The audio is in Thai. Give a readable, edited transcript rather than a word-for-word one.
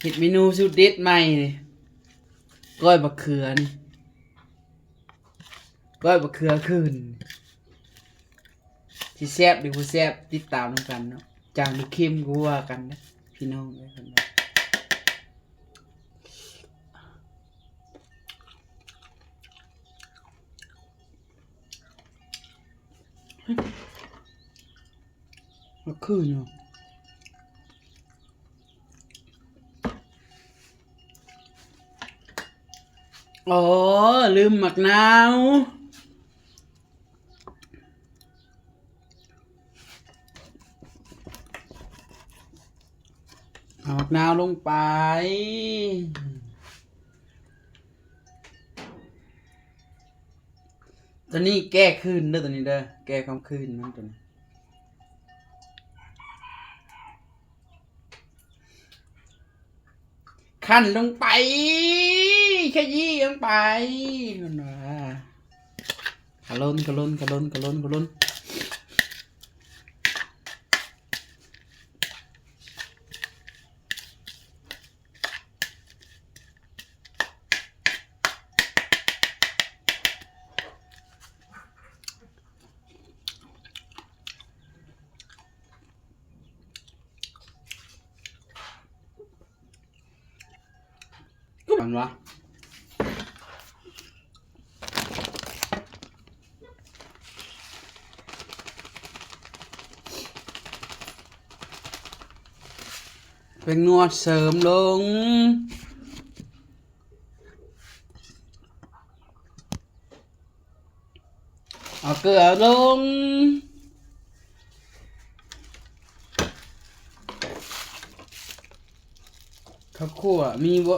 เห็ดเมนูสูตรเด็ดใหม่นี่ก้อยบะเขือนี่ก้อยบะเขือคืนที่แซ่บหรือบ่แซ่บติดตามนำกันเนาะจางหรือเค็มก็ว่ากันนะพี่น้องเอ้ยเพิ่นว่าบะคืนเนาะอ๋อลืมหมักนาวเอาหมักนาวลงไปตอนนี้แก้คืนเด้อตอนนี้เด้อแก้คำคืนนั่นตัวนี้ขั้นลงไปขยี้ลงไปนั่นว่ากะล้นกะล้นกะล้นกะล้นกะล้นมันวะเป็นนวดเสริมลงเอาเกลือลงข้าวคั่วมีบ่